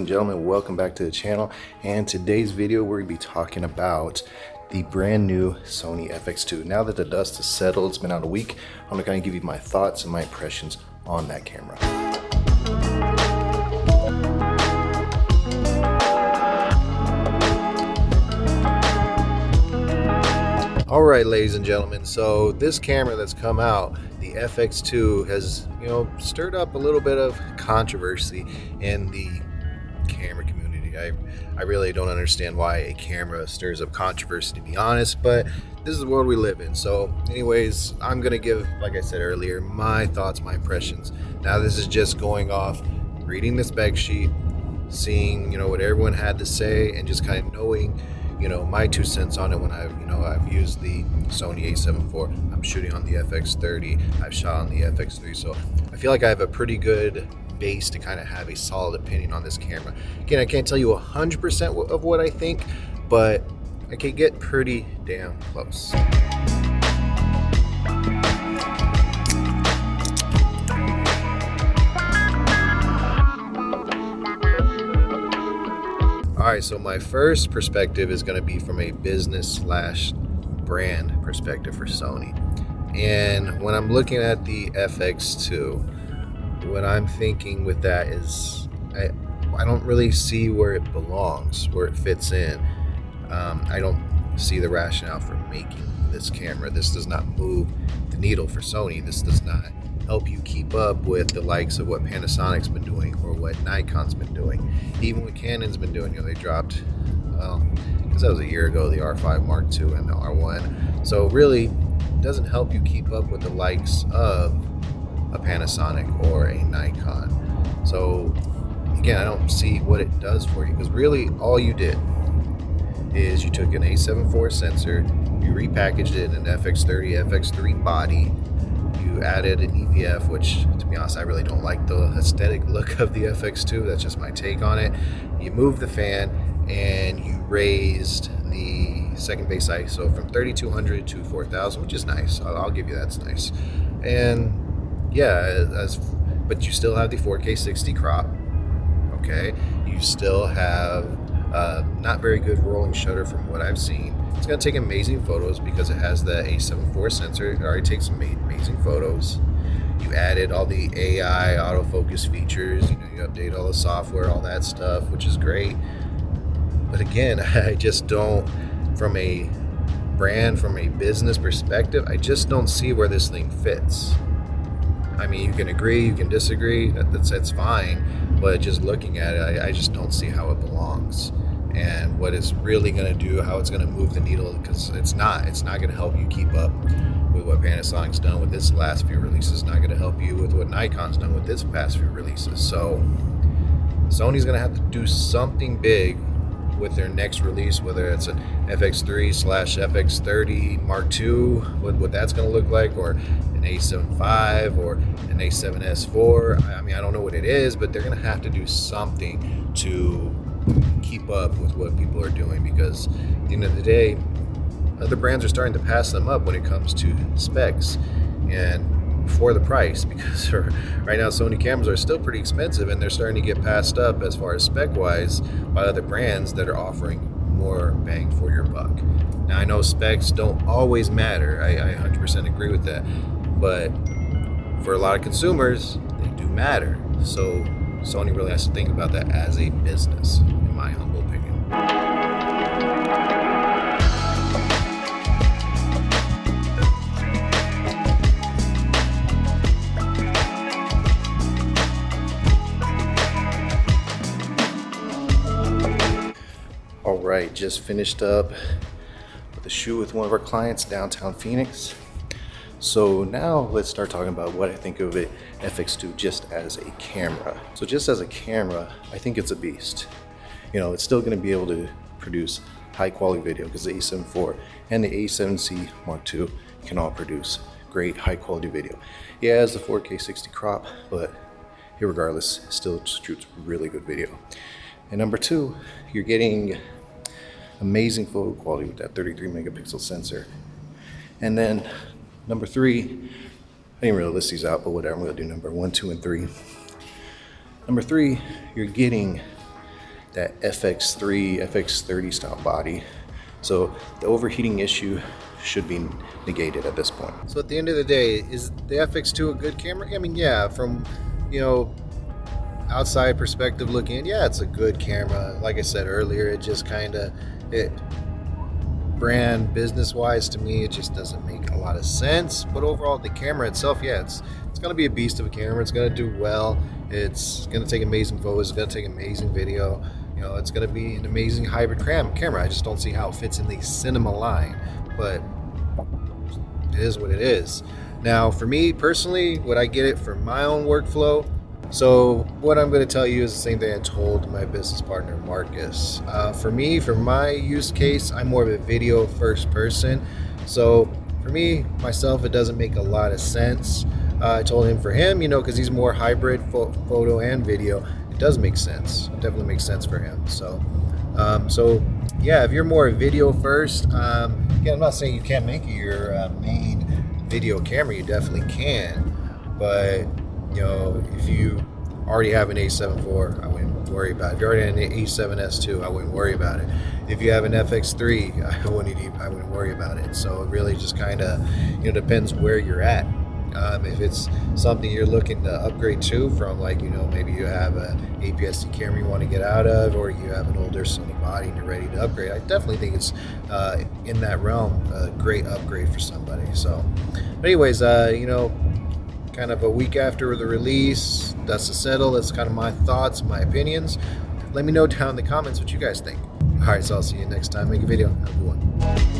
and gentlemen, welcome back to the channel. And today's video we're going to be talking about the brand new Sony FX2. Now that the dust has settled, it's been out a week, I'm going to kind of give you my thoughts and my impressions on that camera. All right, ladies and gentlemen, so this camera that's come out, the FX2, has, stirred up a little bit of controversy in the camera community. I really don't understand why a camera stirs up controversy, to be honest, but this is the world we live in. So anyways, I'm gonna give, like I said earlier, my thoughts, my impressions. Now this is just going off reading the spec sheet, seeing what everyone had to say, and just kind of knowing my 2 cents on it. When I've used the Sony A7 IV, I'm shooting on the FX30, I've shot on the FX3, so I feel like I have a pretty good base to kind of have a solid opinion on this camera. Again, I can't tell you 100% of what I think, but I can get pretty damn close. Alright, so my first perspective is going to be from a business / brand perspective for Sony. And when I'm looking at the FX2, what I'm thinking with that is I don't really see where it belongs, where it fits in. I don't see the rationale for making this camera. This does not move the needle for Sony. This does not help you keep up with the likes of what Panasonic's been doing or what Nikon's been doing, even what Canon's been doing. They dropped, because that was a year ago, the R5 Mark II and the R1. So really, it doesn't help you keep up with the likes of a Panasonic or a Nikon. So again, I don't see what it does for you, because really all you did is you took an A7 IV sensor, you repackaged it in an FX30, FX3 body, you added an EVF, which, to be honest, I really don't like the aesthetic look of the FX2. That's just my take on it. You moved the fan and you raised the second base ISO from 3200 to 4000, which is nice. I'll give you that's nice. And yeah, but you still have the 4K 60 crop. Okay, you still have not very good rolling shutter from what I've seen. It's going to take amazing photos because it has the A7 IV sensor. It already takes amazing photos. You added all the AI autofocus features, you update all the software, all that stuff, which is great. But again, I just don't, from a brand, from a business perspective, I just don't see where this thing fits. I mean, you can agree, you can disagree, that's fine, but just looking at it, I just don't see how it belongs. And what it's really going to do, how it's going to move the needle, because it's not going to help you keep up with what Panasonic's done with its last few releases. It's not going to help you with what Nikon's done with its past few releases. So Sony's going to have to do something big with their next release, whether it's an FX3 / FX30 Mark II, what that's going to look like, or an A7 V or an A7S IV. I mean, I don't know what it is, but they're going to have to do something to keep up with what people are doing, because at the end of the day, other brands are starting to pass them up when it comes to specs and for the price, because right now Sony cameras are still pretty expensive and they're starting to get passed up as far as spec wise by other brands that are offering more bang for your buck. Now I know specs don't always matter, I 100% agree with that, but for a lot of consumers they do matter. So Sony really has to think about that as a business, in my humble opinion. All right, just finished up with a shoot with one of our clients downtown Phoenix. So now let's start talking about what I think of it FX2 just as a camera. So just as a camera, I think it's a beast. It's still going to be able to produce high quality video, because the A7 IV and the A7C Mark II can all produce great high quality video. Yeah, it has the 4K 60 crop, but regardless, it still shoots really good video. And number two, you're getting amazing photo quality with that 33 megapixel sensor. And then number three, I didn't really list these out, but whatever, I'm gonna do number 1, 2, and 3. Number 3, you're getting that FX3, FX30 style body. So the overheating issue should be negated at this point. So at the end of the day, is the FX2 a good camera? I mean, yeah, from, you know, outside perspective looking, yeah, it's a good camera. Like I said earlier, it just kind of, brand business wise, to me, it just doesn't make a lot of sense. But overall, the camera itself, yeah, it's going to be a beast of a camera. It's going to do well. It's going to take amazing photos. It's going to take amazing video. You know, it's going to be an amazing hybrid camera. I just don't see how it fits in the cinema line, but it is what it is. Now, for me personally, would I get it for my own workflow? So what I'm going to tell you is the same thing I told my business partner, Marcus. For me, for my use case, I'm more of a video first person. So for me, myself, it doesn't make a lot of sense. I told him for him, you know, because he's more hybrid photo and video, it does make sense. It definitely makes sense for him. So, yeah, if you're more video first, again, I'm not saying you can't make it your main video camera. You definitely can, but you know, if you already have an A7 IV, I wouldn't worry about it. If you already have an A7S II, I wouldn't worry about it. If you have an FX3, I wouldn't worry about it. So it really just kind of, you know, depends where you're at. If it's something you're looking to upgrade to, from, like, you know, maybe you have a APS-C camera you want to get out of, or you have an older Sony body and you're ready to upgrade, I definitely think it's in that realm a great upgrade for somebody. So, but anyways, you know, kind of a week after the release, dust to settle. That's kind of my thoughts, my opinions. Let me know down in the comments what you guys think. All right, so I'll see you next time. Make a video. Have a good one.